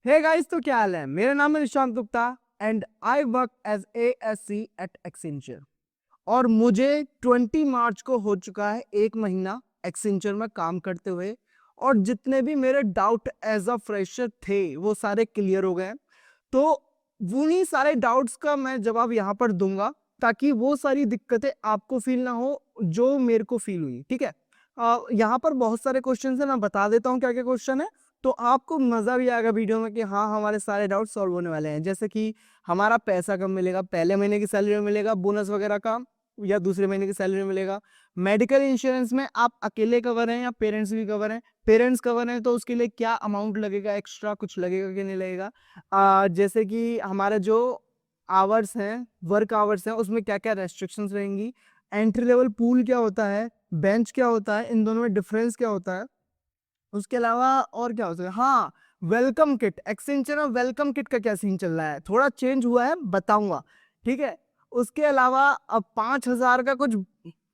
Hey guys, तो क्या हाल है। मेरा नाम है Nishant Gupta and I work as ASC at Accenture. और मुझे 20 मार्च को हो चुका है 1 महीना एक्सेंचर में काम करते हुए। और जितने भी मेरे डाउट एज अ फ्रेशर थे वो सारे क्लियर हो गए। तो उन्हीं सारे डाउट्स का मैं जवाब यहाँ पर दूंगा ताकि वो सारी दिक्कतें आपको फील ना हो जो मेरे को फील हुई। ठीक है। यहाँ पर बहुत सारे क्वेश्चन है, मैं बता देता हूँ क्या क्या क्वेश्चन है, तो आपको मजा भी आएगा वीडियो में कि हाँ हमारे सारे डाउट सॉल्व होने वाले हैं। जैसे कि हमारा पैसा कब मिलेगा, पहले महीने की सैलरी में मिलेगा बोनस वगैरह का, या दूसरे महीने की सैलरी में मिलेगा। मेडिकल इंश्योरेंस में आप अकेले कवर हैं या पेरेंट्स भी कवर हैं, पेरेंट्स कवर हैं तो उसके लिए क्या अमाउंट लगेगा, एक्स्ट्रा कुछ लगेगा कि नहीं लगेगा। जैसे कि हमारे जो आवर्स हैं, वर्क आवर्स हैं, उसमें क्या क्या रेस्ट्रिक्शंस रहेंगी, एंट्री लेवल पूल क्या होता है, बेंच क्या होता है, इन दोनों में डिफरेंस क्या होता है। उसके अलावा और क्या हो सकता है, हाँ वेलकम किट, एक्सेंचर में वेलकम किट का क्या सीन चल रहा है, थोड़ा चेंज हुआ है बताऊंगा। ठीक है। उसके अलावा अब 5,000 का कुछ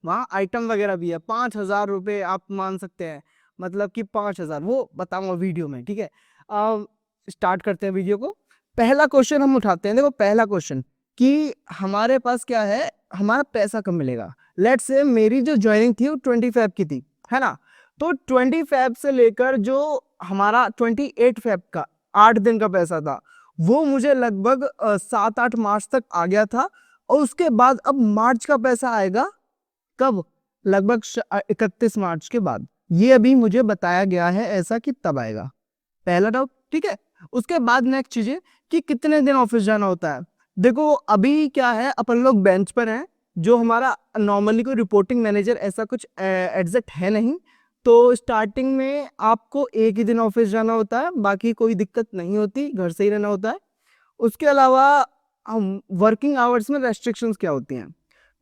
वहाँ आइटम वगैरह भी है, 5,000 रुपये आप मान सकते हैं, मतलब कि 5,000 वो बताऊंगा वीडियो में। ठीक है। स्टार्ट करते हैं वीडियो को। पहला क्वेश्चन हम उठाते हैं। देखो पहला क्वेश्चन कि हमारे पास क्या है, हमारा पैसा कब मिलेगा। लेट्स से मेरी जो ज्वाइनिंग थी वो 25 की थी, है ना। तो 25 से लेकर जो हमारा 28 का 8 दिन का पैसा था वो मुझे लगभग 7-8 मार्च तक आ गया था। और उसके बाद अब मार्च का पैसा आएगा कब, लगभग 31 मार्च के बाद। ये अभी मुझे बताया गया है ऐसा कि तब आएगा। पहला डाउट। ठीक है। उसके बाद नेक्स्ट चीज है कि कितने दिन ऑफिस जाना होता है। देखो अभी क्या है, अपन लोग बेंच पर हैं, जो हमारा नॉर्मली कोई रिपोर्टिंग मैनेजर ऐसा कुछ एग्जैक्ट है नहीं। तो स्टार्टिंग में आपको एक ही दिन ऑफिस जाना होता है, बाकी कोई दिक्कत नहीं होती, घर से ही रहना होता है। उसके अलावा हम वर्किंग आवर्स में रेस्ट्रिक्शंस क्या होती हैं।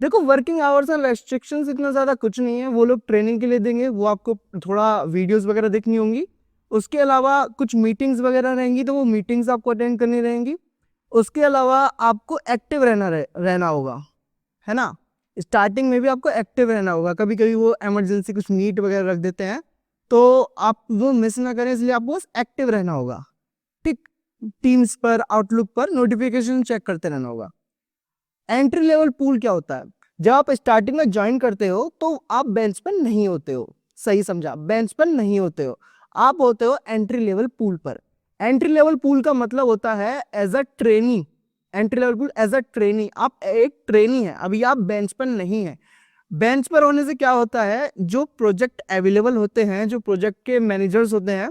देखो वर्किंग आवर्स में रेस्ट्रिक्शंस इतना ज्यादा कुछ नहीं है, वो लोग ट्रेनिंग के लिए देंगे, वो आपको थोड़ा वीडियोस वगैरह देखनी होंगी। उसके अलावा कुछ मीटिंग्स वगैरह रहेंगी तो वो मीटिंग्स आपको अटेंड करनी रहेंगी। उसके अलावा आपको एक्टिव रहना होगा, है ना। स्टार्टिंग में भी आपको एक्टिव रहना होगा, कभी कभी वो इमरजेंसी कुछ मीट वगैरह रख देते हैं तो आप वो मिस ना करें, इसलिए आपको बस एक्टिव रहना होगा। ठीक। टीम्स पर, आउटलुक पर नोटिफिकेशन चेक करते रहना होगा। एंट्री लेवल पूल क्या होता है, जब आप स्टार्टिंग में ज्वाइन करते हो तो आप बेंच पर नहीं होते हो। सही समझा, बेंच पर नहीं होते हो, आप होते हो एंट्री लेवल पूल पर। एंट्री लेवल पूल का मतलब होता है as a trainee. Entry level pool as a trainee, आप एक ट्रेनी है, अभी आप बेंच पर नहीं है। बेंच पर होने से क्या होता है, जो प्रोजेक्ट अवेलेबल होते हैं, जो प्रोजेक्ट के मैनेजर्स होते हैं,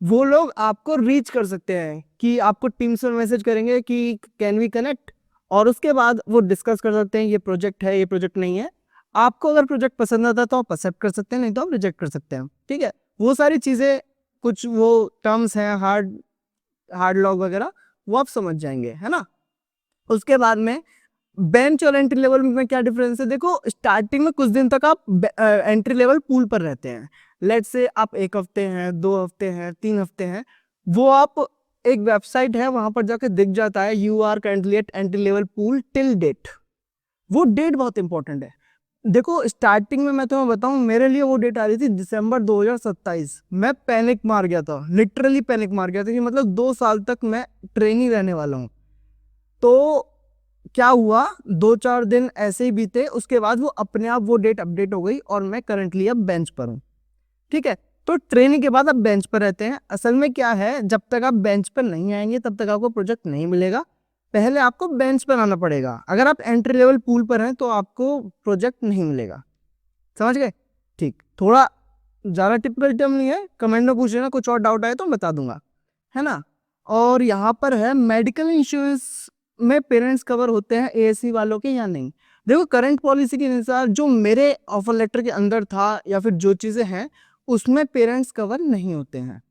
वो लोग आपको रीच कर सकते हैं कि आपको टीम्स में मैसेज करेंगे कि कैन वी कनेक्ट, और उसके बाद वो डिस्कस कर सकते हैं ये प्रोजेक्ट है, ये प्रोजेक्ट नहीं है। आपको अगर प्रोजेक्ट पसंद आता है तो आप एक्सेप्ट कर सकते हैं, नहीं तो आप रिजेक्ट कर सकते हैं। ठीक है। वो सारी चीजें, कुछ वो टर्म्स हैं, हार्ड हार्ड लॉग वगैरह, वो आप समझ जाएंगे, है ना। उसके बाद में बेंच और एंट्री लेवल में क्या डिफरेंस है। देखो स्टार्टिंग में कुछ दिन तक आप एंट्री लेवल पूल पर रहते हैं। लेट से आप 1 हफ्ते हैं, 2 हफ्ते हैं, 3 हफ्ते हैं, वो आप एक वेबसाइट है वहां पर जाकर दिख जाता है you are currently at entry level pool till date. वो डेट बहुत इंपॉर्टेंट है। देखो स्टार्टिंग में मैं तुम्हें बताऊं, मेरे लिए वो डेट आ रही थी दिसंबर 2027। मैं पैनिक मार गया था, लिटरली पैनिक मार गया था कि मतलब 2 साल तक मैं ट्रेनी रहने वाला हूँ। तो क्या हुआ, 2-4 दिन ऐसे ही बीते, उसके बाद वो अपने आप वो डेट अपडेट हो गई और मैं करंटली अब बेंच पर हूँ। ठीक है। तो ट्रेनिंग के बाद आप बेंच पर रहते हैं। असल में क्या है, जब तक आप बेंच पर नहीं आएंगे तब तक आपको प्रोजेक्ट नहीं मिलेगा। पहले आपको बेंच पर आना पड़ेगा। अगर आप एंट्री लेवल पूल पर हैं तो आपको प्रोजेक्ट नहीं मिलेगा। समझ गए। ठीक। थोड़ा ज्यादा टिपिकल नहीं है, कमेंट में पूछ लेना, कुछ और डाउट आए तो बता दूंगा, है ना। और यहाँ पर है मेडिकल इंश्योरेंस में पेरेंट्स कवर होते हैं ASC वालों के या नहीं। देखो करंट पॉलिसी के अनुसार जो मेरे ऑफर लेटर के अंदर था या फिर जो चीजें हैं उसमें पेरेंट्स कवर नहीं होते हैं।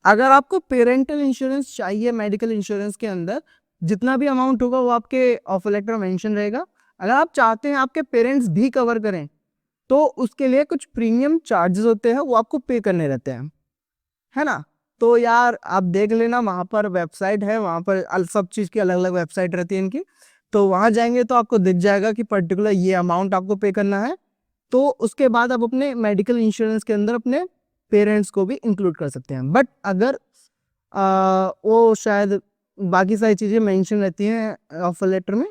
अगर आपको पेरेंटल इंश्योरेंस चाहिए मेडिकल इंश्योरेंस के अंदर, जितना भी अमाउंट होगा वो आपके ऑफर लेटर में मेंशन रहेगा। अगर आप चाहते हैं आपके पेरेंट्स भी कवर करें तो उसके लिए कुछ प्रीमियम चार्जेस होते हैं, वो आपको पे करने रहते हैं, है ना। तो यार आप देख लेना, वहां पर वेबसाइट है, वहां पर सब चीज की अलग अलग वेबसाइट रहती है इनकी। तो वहां जाएंगे तो आपको दिख जाएगा कि पर्टिकुलर ये अमाउंट आपको पे करना है। तो उसके बाद आप अपने मेडिकल इंश्योरेंस के अंदर अपने पेरेंट्स को भी इंक्लूड कर सकते हैं। बट अगर वो शायद बाकी सारी चीज़ें मेंशन रहती हैं ऑफर लेटर में,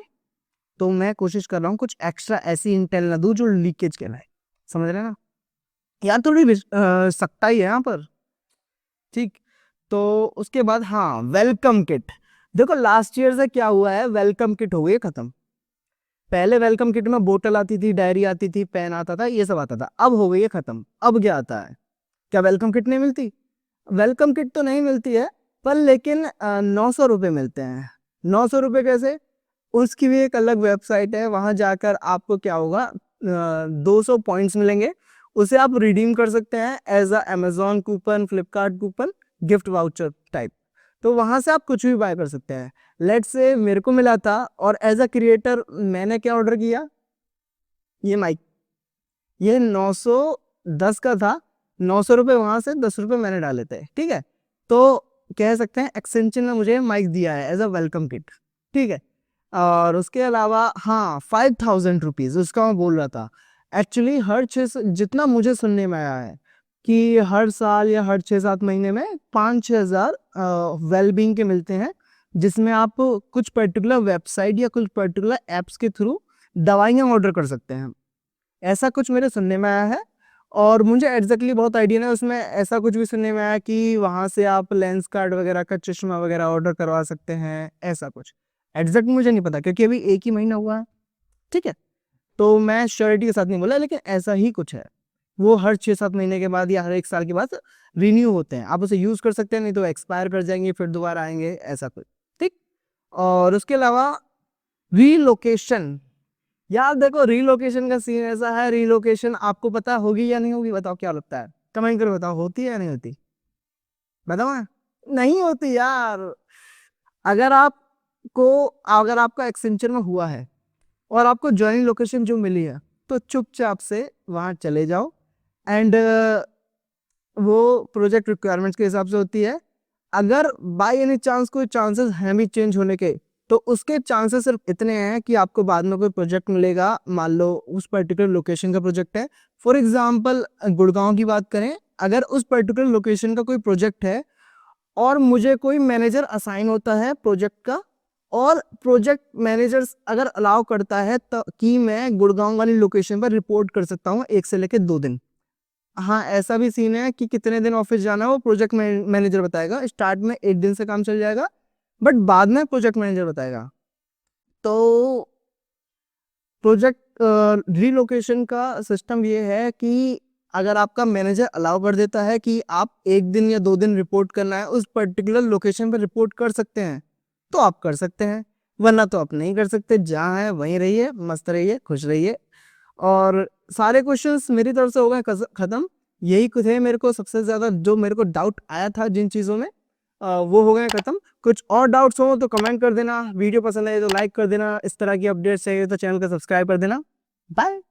तो मैं कोशिश कर रहा हूँ कुछ एक्स्ट्रा ऐसी इंटेल ना दूँ जो लीकेज कहलाए, समझ रहे हैं ना यार, थोड़ी सख्ताई है यहाँ पर, ठीक। तो उसके बाद हाँ, वेलकम किट। देखो लास्ट ईयर से क्या हुआ है, वेलकम किट हो गई खत्म। पहले वेलकम किट में बोतल आती थी, डायरी आती थी, पेन आता था, ये सब आता था, अब हो गई है खत्म। अब क्या आता है, क्या वेलकम किट नहीं मिलती? वेलकम किट तो नहीं मिलती है, पर लेकिन 900 रुपये मिलते हैं। 900 रुपये कैसे? उसकी भी एक अलग वेबसाइट है, वहां जाकर आपको क्या होगा, 200 पॉइंट्स मिलेंगे, उसे आप रिडीम कर सकते हैं as a Amazon coupon, Flipkart coupon, gift voucher type. तो वहां से आप कुछ भी बाय कर सकते हैं। लेट्स से मेरे को मिला था, और एज अ क्रिएटर मैंने क्या ऑर्डर किया, ये माइक, ये 910 का था। 900 रुपये वहां से 10 रुपये मैंने डाले थे, ठीक है। तो कह सकते हैं एक्सटेंशन ने मुझे माइक दिया है एज अ वेलकम किट, ठीक है। और उसके अलावा हाँ, 5000 रुपीज उसका मैं बोल रहा था। एक्चुअली हर जितना मुझे सुनने में आया है कि हर साल या हर 6-7 महीने में 5-6 हजार वेलबींग के मिलते हैं, जिसमें आप कुछ पर्टिकुलर वेबसाइट या कुछ पर्टिकुलर एप्स के थ्रू दवाइयाँ ऑर्डर कर सकते हैं, ऐसा कुछ मेरे सुनने में आया है। और मुझे एग्जैक्टली बहुत आइडिया नहीं, उसमें ऐसा कुछ भी सुनने में आया कि वहां से आप लेंस कार्ड वगैरह का, चश्मा वगैरह ऑर्डर करवा सकते हैं, ऐसा कुछ एग्जैक्ट मुझे नहीं पता, क्योंकि अभी एक ही महीना हुआ है, ठीक है। तो मैं श्योरिटी के साथ नहीं बोला, लेकिन ऐसा ही कुछ है। वो हर 6-7 महीने के बाद या हर 1 साल के बाद रिन्यू होते हैं, आप उसे यूज कर सकते हैं, नहीं तो एक्सपायर कर जाएंगे, फिर दोबारा आएंगे, ऐसा कुछ, ठीक। और उसके अलावा रीलोकेशन, यार देखो रीलोकेशन का सीन ऐसा है, रीलोकेशन आपको पता होगी या नहीं होगी, बताओ क्या लगता है, कमेंट करो, बताओ होती है या नहीं होती, बताओ। नहीं होती यार। अगर आपको, अगर आपका एक्सेंचर में हुआ है और आपको ज्वाइनिंग लोकेशन जो मिली है, तो चुपचाप से वहां चले जाओ, एंड वो प्रोजेक्ट रिक्वायरमेंट्स के हिसाब से होती है। अगर बाय एनी चांस कोई चांसेस हैं भी चेंज होने के, तो उसके चांसेस सिर्फ इतने हैं कि आपको बाद में कोई प्रोजेक्ट मिलेगा, मान लो उस पर्टिकुलर लोकेशन का प्रोजेक्ट है। फॉर एग्जांपल गुड़गांव की बात करें, अगर उस पर्टिकुलर लोकेशन का कोई प्रोजेक्ट है और मुझे कोई मैनेजर असाइन होता है प्रोजेक्ट का, और प्रोजेक्ट मैनेजर अगर अलाउ करता है तो कि मैं गुड़गांव वाली लोकेशन पर रिपोर्ट कर सकता हूँ 1 से लेकर 2 दिन। हाँ, ऐसा भी सीन है कि कितने दिन ऑफिस जाना है वो प्रोजेक्ट मैनेजर बताएगा। स्टार्ट में 1 दिन से काम चल जाएगा, बट बाद में प्रोजेक्ट मैनेजर बताएगा। तो प्रोजेक्ट रीलोकेशन का सिस्टम ये है कि अगर आपका मैनेजर अलाउ कर देता है कि आप 1 दिन या 2 दिन रिपोर्ट करना है, उस पर्टिकुलर लोकेशन पर रिपोर्ट कर सकते हैं, तो आप कर सकते हैं, वरना तो आप नहीं कर सकते। जहाँ है वहीं रहिए, मस्त रहिए, खुश रहिए। और सारे क्वेश्चंस मेरी तरफ से हो गए खत्म। यही कुछ है मेरे को सबसे ज्यादा जो मेरे को डाउट आया था जिन चीजों में, वो हो गए खत्म। कुछ और डाउट्स हो तो कमेंट कर देना, वीडियो पसंद आए तो लाइक कर देना, इस तरह की अपडेट्स चाहिए तो चैनल को सब्सक्राइब कर देना। बाय।